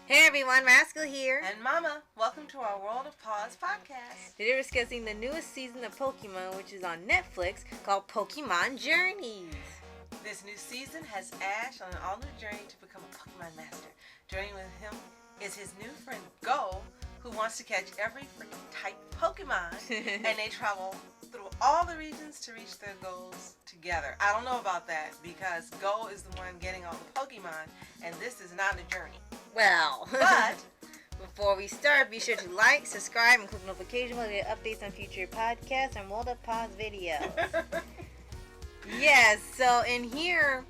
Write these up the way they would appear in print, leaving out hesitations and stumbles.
Hey everyone, Rascal here. And Mama, welcome to our World of Paws podcast. Today we're discussing the newest season of Pokemon, which is on Netflix, called Pokemon Journeys. This new season has Ash on an all-new journey to become a Pokemon master. Journeying with him is his new friend Go, who wants to catch every freaking type Pokemon, and they travel through all the regions to reach their goals together. I don't know about that because Go is the one getting all the Pokemon, and this is not a journey. Well, But before we start, be sure to like, subscribe, and click notification bell to get updates on future podcasts and World of Paws videos. Yes, so in here,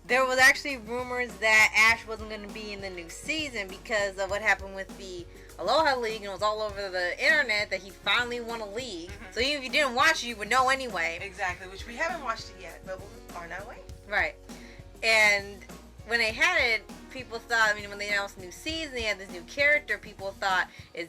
there was actually rumors that Ash wasn't going to be in the new season because of what happened with the Aloha League, and it was all over the internet that he finally won a league. Mm-hmm. So even if you didn't watch it, you would know anyway. Exactly, which we haven't watched it yet, but we're on our way. Right. And when they had it, people thought, when they announced the new season, they had this new character, people thought, is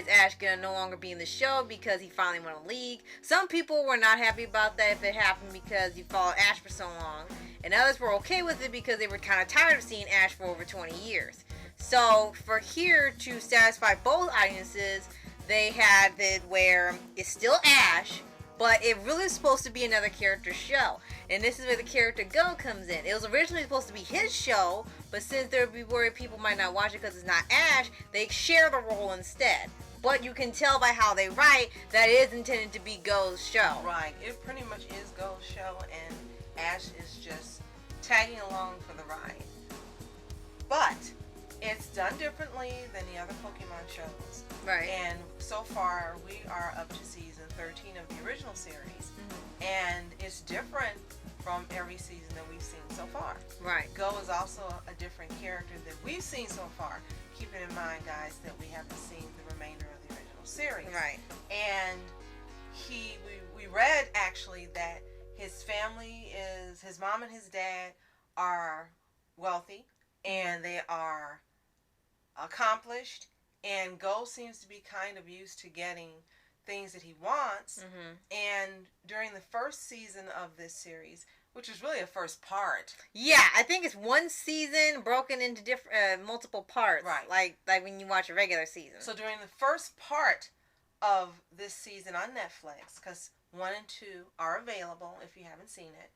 Ash going to no longer be in the show because he finally won a league? Some people were not happy about that if it happened because you followed Ash for so long. And others were okay with it because they were kind of tired of seeing Ash for over 20 years. So, for here to satisfy both audiences, they had it where it's still Ash, but it really is supposed to be another character show. And this is where the character Go comes in. It was originally supposed to be his show, but since there would be worried people might not watch it because it's not Ash, they share the role instead. But you can tell by how they write that it is intended to be Go's show. Right. It pretty much is Go's show, and Ash is just tagging along for the ride. But it's done differently than the other Pokemon shows. Right. And so far, we are up to season 13 of the original series. Mm-hmm. And it's different from every season that we've seen so far. Right. Go is also a different character that we've seen so far. Keeping in mind, guys, that we haven't seen the remainder of the original series. Right. And we read actually that his family is, his mom and his dad are wealthy and they are accomplished, and Go seems to be kind of used to getting things that he wants. Mm-hmm. And during the first season of this series, which is really a first part. Yeah, I think it's one season broken into different multiple parts. Right. Like when you watch a regular season. So during the first part of this season on Netflix, because 1 and 2 are available if you haven't seen it,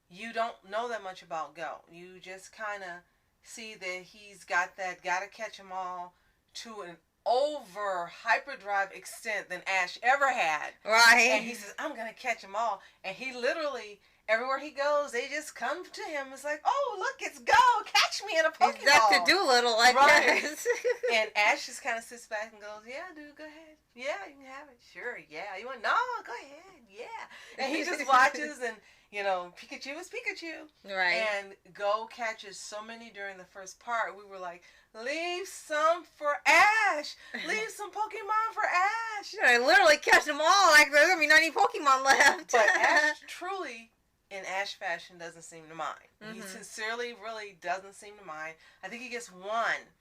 you don't know that much about Go. You just kind of see that he's got that gotta catch 'em all to an over hyperdrive extent than Ash ever had. Right. And he says, I'm gonna catch 'em all. And he literally, everywhere he goes, they just come to him. It's like, oh, look, it's Go. Catch me in a Pokeball. He's Dr. Doolittle, I guess. And Ash just kind of sits back and goes, yeah, dude, go ahead. Yeah, you can have it. Sure, yeah. You want, no, go ahead. Yeah. And he just watches and, Pikachu is Pikachu. Right. And Go catches so many during the first part. We were like, leave some for Ash. Leave some Pokemon for Ash. I literally catch them all. Like, there's going to be 90 Pokemon left. But Ash truly, in Ash fashion, doesn't seem to mind. Mm-hmm. He sincerely really doesn't seem to mind. I think he gets one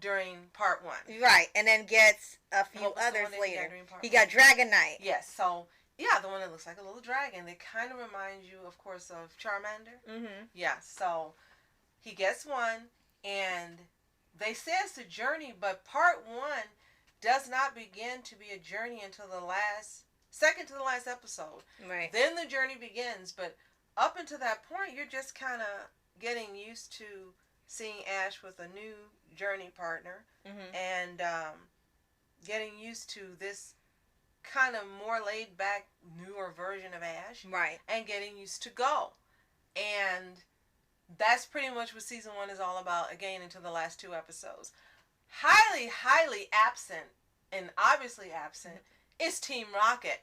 during part 1. Right. And then gets a few others later. He got Dragonite. Yes. So, yeah, the one that looks like a little dragon. It kind of reminds you, of course, of Charmander. Mm-hmm. Yeah. So, he gets one, and they say it's a journey, but part 1 does not begin to be a journey until second to the last episode. Right. Then the journey begins, but up until that point, you're just kind of getting used to seeing Ash with a new journey partner, mm-hmm. and getting used to this kind of more laid back, newer version of Ash. Right. And getting used to Go. And that's pretty much what season 1 is all about, again, until the last 2 episodes. Highly, highly absent, and obviously absent, is Team Rocket.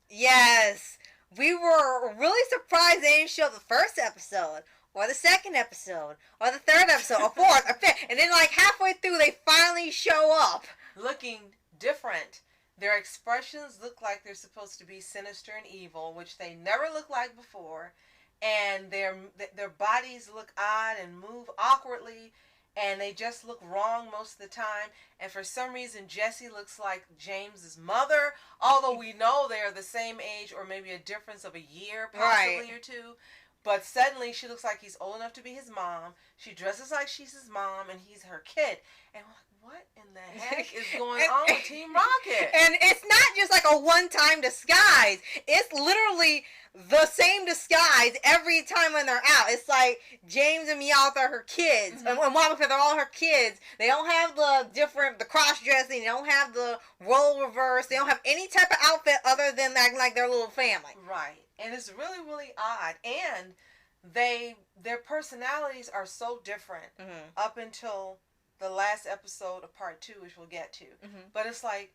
Yes. We were really surprised they didn't show the first episode, or the second episode, or the third episode, or fourth, or fifth. And then halfway through, they finally show up. Looking different. Their expressions look like they're supposed to be sinister and evil, which they never looked like before. And their bodies look odd and move awkwardly, and they just look wrong most of the time. And for some reason, Jessie looks like James's mother, although we know they are the same age or maybe a difference of a year, possibly, right, or 2. But suddenly she looks like he's old enough to be his mom. She dresses like she's his mom and he's her kid. And we're like, what in the heck is going on with Team Rocket? And it's not just like a one-time disguise. It's literally the same disguise every time when they're out. It's like James and Meowth are her kids. And Mama Pepper, they're all her kids. They don't have the cross-dressing. They don't have the role reverse. They don't have any type of outfit other than acting like their little family. Right. And it's really, really odd. And their personalities are so different up until the last episode of part 2, which we'll get to. But it's like,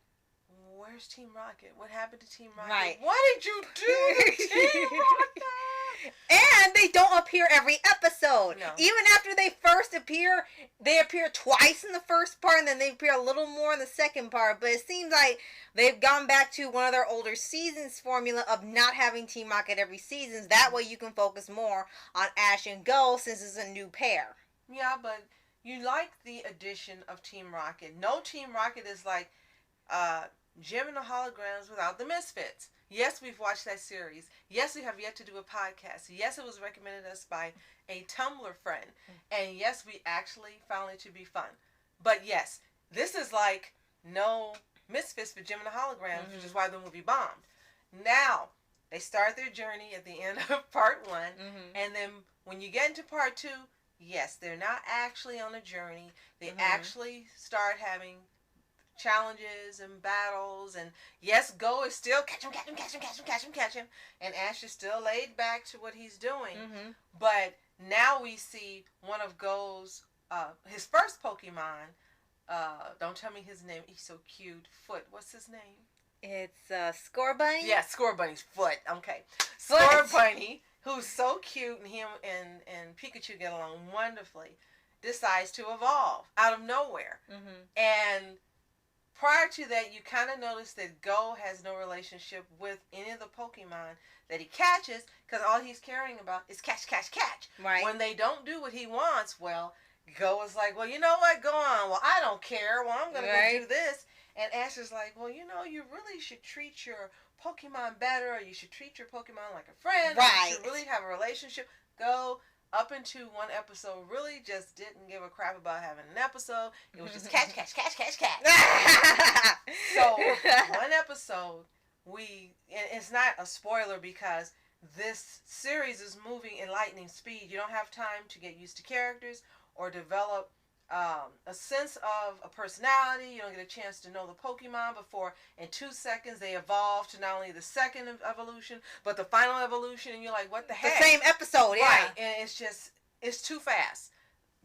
where's Team Rocket? What happened to Team Rocket? Right. What did you do to Team Rocket? And they don't appear every episode. No. Even after they first appear, they appear twice in the first part, and then they appear a little more in the second part. But it seems like they've gone back to one of their older seasons formula of not having Team Rocket every season. That way you can focus more on Ash and Go since it's a new pair. Yeah, but you like the addition of Team Rocket. No Team Rocket is like Jim and the Holograms without the Misfits. Yes, we've watched that series. Yes, we have yet to do a podcast. Yes, it was recommended us by a Tumblr friend. And yes, we actually found it to be fun. But yes, this is like no Misfits for Jim and the Holograms, which is why the movie bombed. Now, they start their journey at the end of part 1. And then when you get into part 2, yes, they're not actually on a journey. They actually start having challenges and battles, and yes, Go is still catch him, and Ash is still laid back to what he's doing. But now we see one of Go's his first Pokemon. Don't tell me his name. He's so cute. Foot. What's his name? It's Score Bunny. Yeah, Score Bunny's Foot. Okay, Score Bunny, who's so cute, and him and Pikachu get along wonderfully, decides to evolve out of nowhere, and prior to that, you kind of notice that Go has no relationship with any of the Pokemon that he catches because all he's caring about is catch. Right. When they don't do what he wants, well, Go is like, well, you know what? Go on. Well, I don't care. Well, I'm going to go do this. And Ash is like, well, you know, you really should treat your Pokemon better, or you should treat your Pokemon like a friend. Right. Or you should really have a relationship. Go up into one episode really just didn't give a crap about having an episode. It was just catch. So one episode, and it's not a spoiler because this series is moving in lightning speed. You don't have time to get used to characters or develop a sense of a personality. You don't get a chance to know the Pokemon before in 2 seconds they evolve to not only the second evolution but the final evolution, and you're like, what the heck? The same episode, yeah. Right, and it's too fast.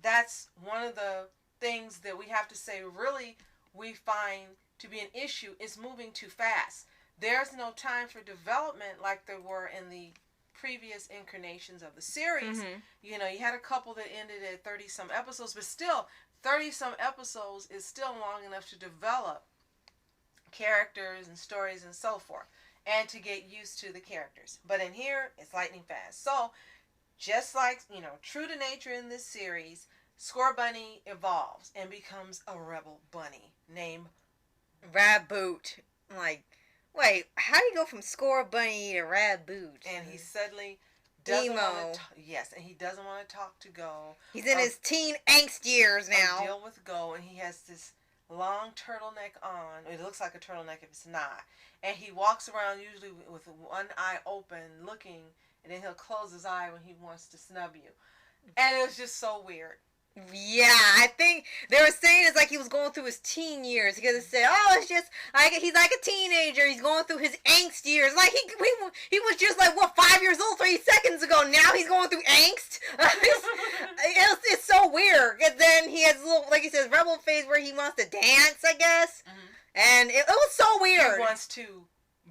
That's one of the things that we have to say really we find to be an issue. It's moving too fast. There's no time for development like there were in the previous incarnations of the series. You know, you had a couple that ended at 30-some episodes, but still, 30-some episodes is still long enough to develop characters and stories and so forth, and to get used to the characters. But in here, it's lightning fast. So, just like, you know, true to nature in this series, Score Bunny evolves and becomes a rebel bunny named Raboot. Like, wait, how do you go from Score Bunny to Raboot? And he suddenly doesn't Emo. want to. Yes, and he doesn't want to talk to Go. He's in his teen angst years now. Deal with Go, and he has this long turtleneck on. It looks like a turtleneck if it's not. And he walks around usually with one eye open, looking, and then he'll close his eye when he wants to snub you. And it was just so weird. Yeah, I think they were saying it's like he was going through his teen years because it said, oh, it's just like he's like a teenager. He's going through his angst years. Like he was just like, what, 5 years old 3 seconds ago. Now he's going through angst. It's so weird. And then he has a little, like he says, rebel phase where he wants to dance, I guess. And it was so weird. He wants to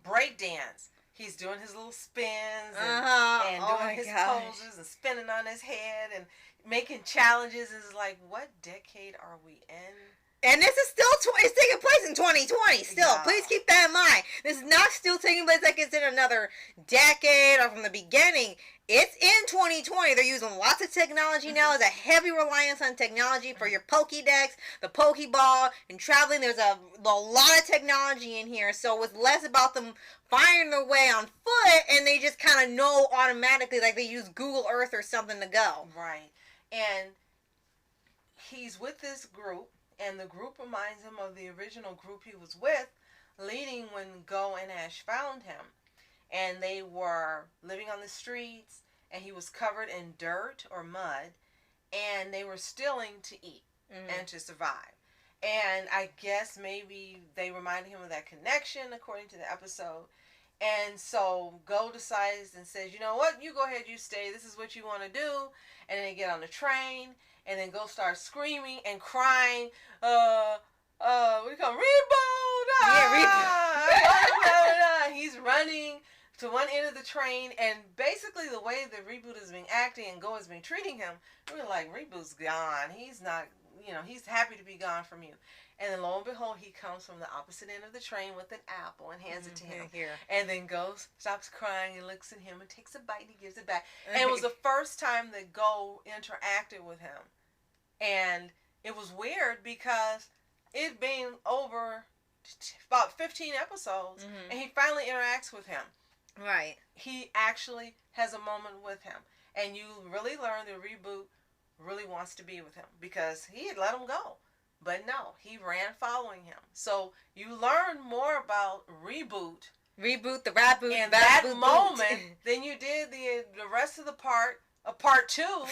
break dance. He's doing his little spins and doing his poses and spinning on his head and making challenges. Is like, what decade are we in? And this is still, it's taking place in 2020 still. Yeah. Please keep that in mind. This is not still taking place like it's in another decade or from the beginning. It's in 2020. They're using lots of technology now. There's a heavy reliance on technology for your Pokédex, the Pokeball, and traveling. There's a lot of technology in here. So it's less about them finding their way on foot, and they just kind of know automatically, like they use Google Earth or something to go. Right. And he's with this group, and the group reminds him of the original group he was with, leading when Go and Ash found him. And they were living on the streets, and he was covered in dirt or mud, and they were stealing to eat and to survive. And I guess maybe they reminded him of that connection, according to the episode. And so Go decides and says, you know what, you go ahead, you stay, this is what you want to do. And then they get on the train, and then Go starts screaming and crying, we call Reboot! Yeah, Reboot! He's running to one end of the train, and basically the way the Reboot has been acting and Go has been treating him, we're like, Reboot's gone. He's not, he's happy to be gone from you. And then lo and behold, he comes from the opposite end of the train with an apple and hands it to him. Here. And then Go stops crying and looks at him and takes a bite and he gives it back. And it was the first time that Go interacted with him. And it was weird because it'd been over about 15 episodes, and he finally interacts with him. Right. He actually has a moment with him. And you really learn that Reboot really wants to be with him because he had let him go. But no, he ran following him. So you learn more about Reboot. Reboot, the Raboot, in that moment than you did the rest of the part two.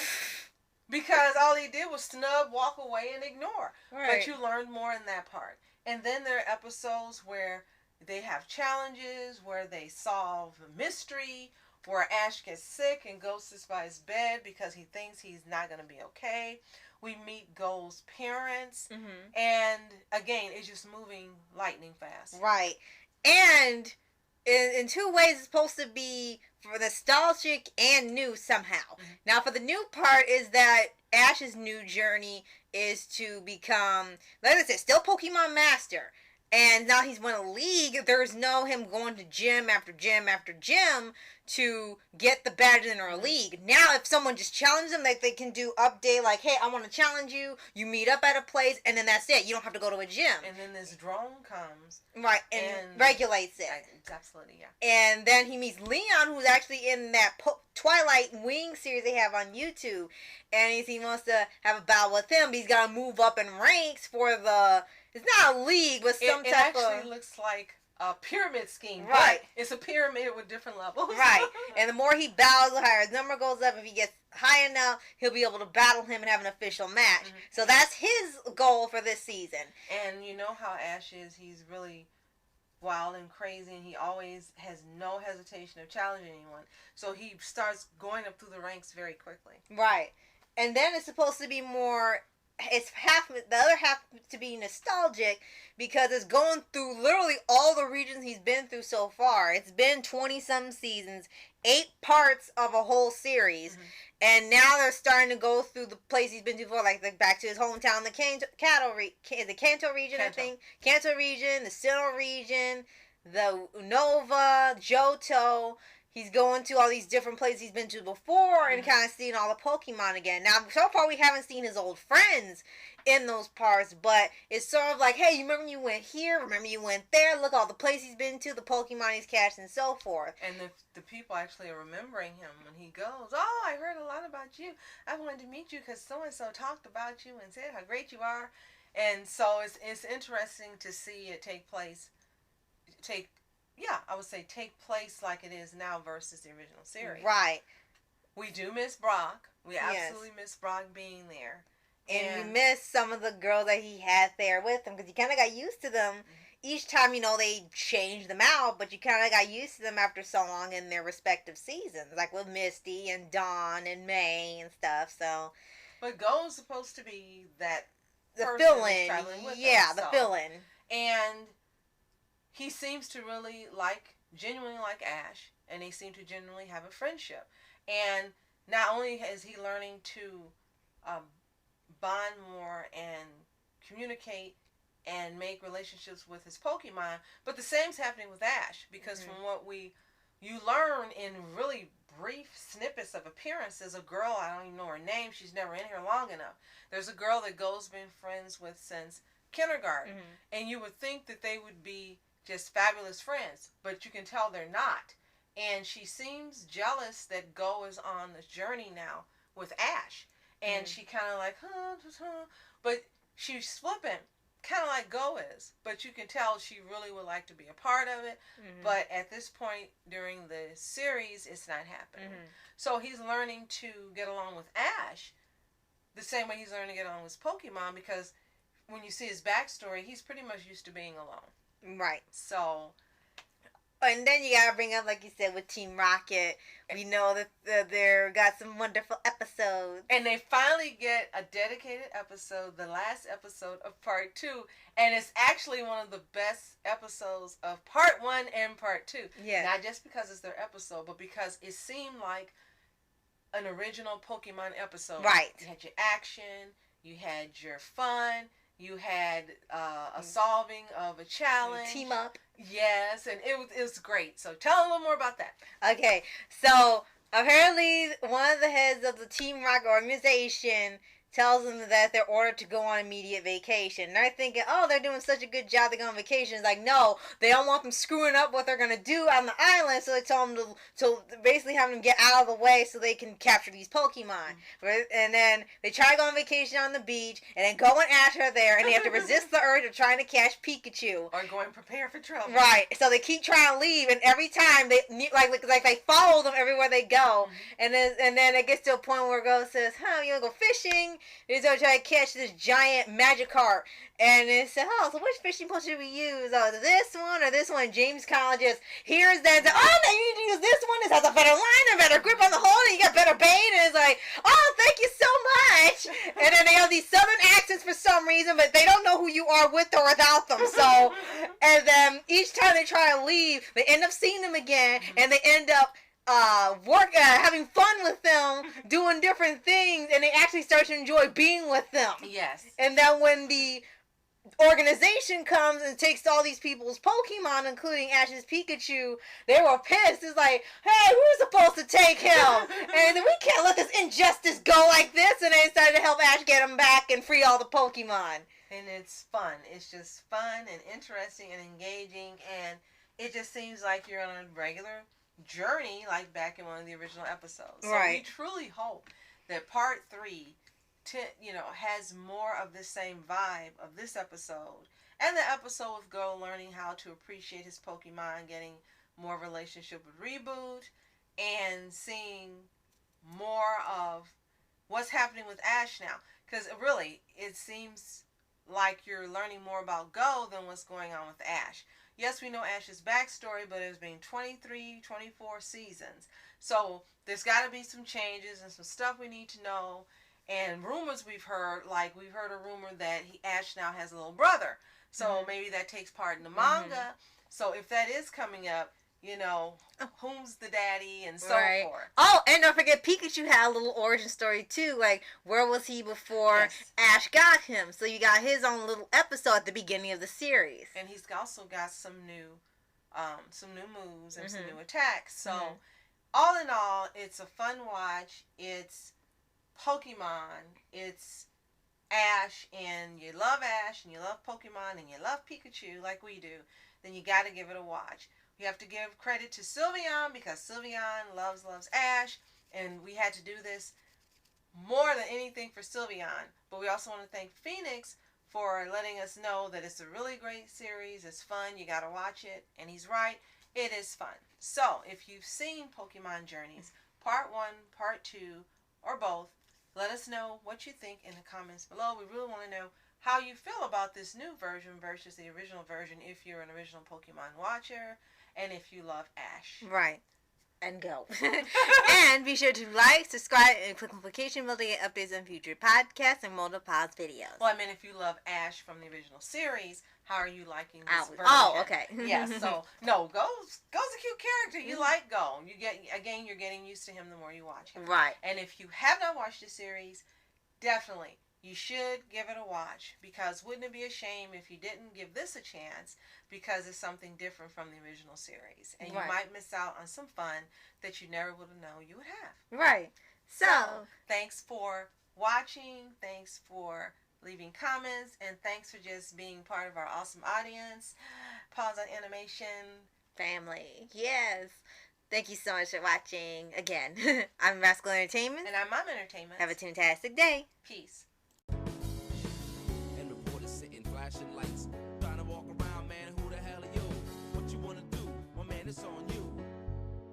Because all he did was snub, walk away, and ignore. Right. But you learned more in that part. And then there are episodes where they have challenges, where they solve a mystery, where Ash gets sick and Go sits by his bed because he thinks he's not going to be okay. We meet Go's parents. And again, it's just moving lightning fast. Right. And in two ways, it's supposed to be for nostalgic and new somehow. Now, for the new part is that Ash's new journey is to become, like I said, still Pokemon Master. And now he's won a league. There's no him going to gym after gym after gym to get the badge in a league. Now, if someone just challenges them, like they can do update, like, hey, I want to challenge you. You meet up at a place, and then that's it. You don't have to go to a gym. And then this drone comes. Right, and regulates it. Absolutely, yeah. And then he meets Leon, who's actually in that Twilight Wing series they have on YouTube. And he wants to have a battle with him, but he's got to move up in ranks for the... It's not a league, but some type of... It actually looks like a pyramid scheme. Right. It's a pyramid with different levels. Right. And the more he battles, the higher his number goes up. If he gets high enough, he'll be able to battle him and have an official match. So that's his goal for this season. And you know how Ash is. He's really wild and crazy, and he always has no hesitation of challenging anyone. So he starts going up through the ranks very quickly. Right. And then it's supposed to be more... It's the other half to be nostalgic because it's going through literally all the regions he's been through so far. It's been 20-some seasons, 8 parts of a whole series, and now they're starting to go through the place he's been to before, like back to his hometown, the Kanto region, I think. Kanto region, the Sinnoh region, the Unova, Johto. He's going to all these different places he's been to before and kind of seeing all the Pokemon again. Now, so far we haven't seen his old friends in those parts, but it's sort of like, hey, you remember you went here? Remember you went there? Look all the places he's been to, the Pokemon he's catched, and so forth. And the people actually are remembering him when he goes, oh, I heard a lot about you. I wanted to meet you because so-and-so talked about you and said how great you are. And so it's interesting to see it take place like it is now versus the original series. Right. We do miss Brock. We absolutely miss Brock being there. And we miss some of the girls that he had there with him because you kind of got used to them. Each time, they changed them out, but you kind of got used to them after so long in their respective seasons. Like with Misty and Dawn and May and stuff, so. But Go's supposed to be that the fill-in. The fill-in. And he seems to really genuinely like Ash, and they seem to genuinely have a friendship. And not only is he learning to bond more and communicate, and make relationships with his Pokemon. But the same's happening with Ash, because from what you learn in really brief snippets of appearances, a girl, I don't even know her name, she's never in here long enough. There's a girl that Go's been friends with since kindergarten, and you would think that they would be just fabulous friends, but you can tell they're not. And she seems jealous that Go is on this journey now with Ash, and she kind of like, but she's flippant, kind of like Go is, but you can tell she really would like to be a part of it. But at this point during the series, it's not happening. So he's learning to get along with Ash the same way he's learning to get along with Pokemon, because when you see his backstory, he's pretty much used to being alone. Right. So... And then you gotta bring up, like you said, with Team Rocket. We know that they're got some wonderful episodes. And they finally get a dedicated episode, the last episode of Part 2. And it's actually one of the best episodes of Part 1 and Part 2. Yeah. Not just because it's their episode, but because it seemed like an original Pokemon episode. Right. You had your action, you had your fun, you had a solving of a challenge. Team up. Yes, and it was great. So tell a little more about that. Okay, so apparently one of the heads of the Team Rocket organization tells them that they're ordered to go on immediate vacation. And they're thinking, oh, they're doing such a good job, they're going on vacation. It's like, no, they don't want them screwing up what they're going to do on the island, so they tell them to basically have them get out of the way so they can capture these Pokemon. And then they try to go on vacation on the beach, and then Go and Ash are there, and they have to resist the urge of trying to catch Pikachu. Or go and prepare for trouble. Right, so they keep trying to leave, and every time they they follow them everywhere they go, and then it gets to a point where Go says, you want to go fishing? He's going to try to catch this giant Magikarp. And it said, so which fishing pole should we use? Oh, this one or this one? James kind of just hears that and says, no, you need to use this one. This has a better line, a better grip on the hole, and you got better bait. And it's like, oh, thank you so much. And then they have these southern accents for some reason, but they don't know who you are with or without them. So, and then each time they try to leave, they end up seeing them again, and they end up having fun with them, doing different things, and they actually start to enjoy being with them. Yes. And then when the organization comes and takes all these people's Pokemon, including Ash's Pikachu, they were pissed. It's like, hey, we're supposed to take him, and we can't let this injustice go like this. And they decided to help Ash get him back and free all the Pokemon. And it's fun. It's just fun and interesting and engaging, and it just seems like you're on a regular journey like back in one of the original episodes. So right. We truly hope that Part 3 has more of the same vibe of this episode, and the episode with Go learning how to appreciate his Pokemon, getting more relationship with Reboot, and seeing more of what's happening with Ash now. Because really, it seems like you're learning more about Go than what's going on with Ash. Yes, we know Ash's backstory, but it's been 23, 24 seasons. So there's got to be some changes and some stuff we need to know. And rumors we've heard, like we've heard a rumor that Ash now has a little brother. So maybe that takes part in the manga. So if that is coming up, whom's the daddy and so forth. Oh, and don't forget Pikachu had a little origin story too. Like, where was he before Ash got him? So you got his own little episode at the beginning of the series. And he's also got some new moves and some new attacks. So all in all, it's a fun watch. It's Pokemon. It's Ash, and you love Ash, and you love Pokemon, and you love Pikachu like we do. Then you got to give it a watch. We have to give credit to Sylveon, because Sylveon loves Ash, and we had to do this more than anything for Sylveon. But we also want to thank Phoenix for letting us know that it's a really great series. It's fun. You got to watch it. And he's right. It is fun. So if you've seen Pokemon Journeys, Part 1, Part 2, or both, let us know what you think in the comments below. We really want to know how you feel about this new version versus the original version, if you're an original Pokemon watcher, and if you love Ash. Right. And Go. And be sure to like, subscribe, and click the notification bell to get updates on future podcasts and multiple pause videos. Well, I mean, if you love Ash from the original series, how are you liking this version? Oh, okay. Yes, so, no, Go's a cute character. You like Go. You're getting used to him the more you watch him. Right. And if you have not watched the series, definitely you should give it a watch, because wouldn't it be a shame if you didn't give this a chance, because it's something different from the original series, and you might miss out on some fun that you never would have known you would have. Right. So thanks for watching. Thanks for leaving comments, and thanks for just being part of our awesome audience. Paws on Animation family. Yes. Thank you so much for watching again. I'm Rascal Entertainment. And I'm Mom Entertainment. Have a fantastic day. Peace. And reporters sitting, flashing lights, trying to walk around, man, who the hell are you? What you wanna do? Well, man, it's on you.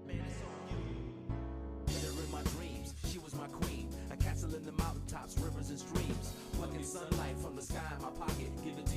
Man, it's on you. Hit her in my dreams, she was my queen. A castle in the mountaintops, rivers and streams. Plucking sunlight from the sky in my pocket, give it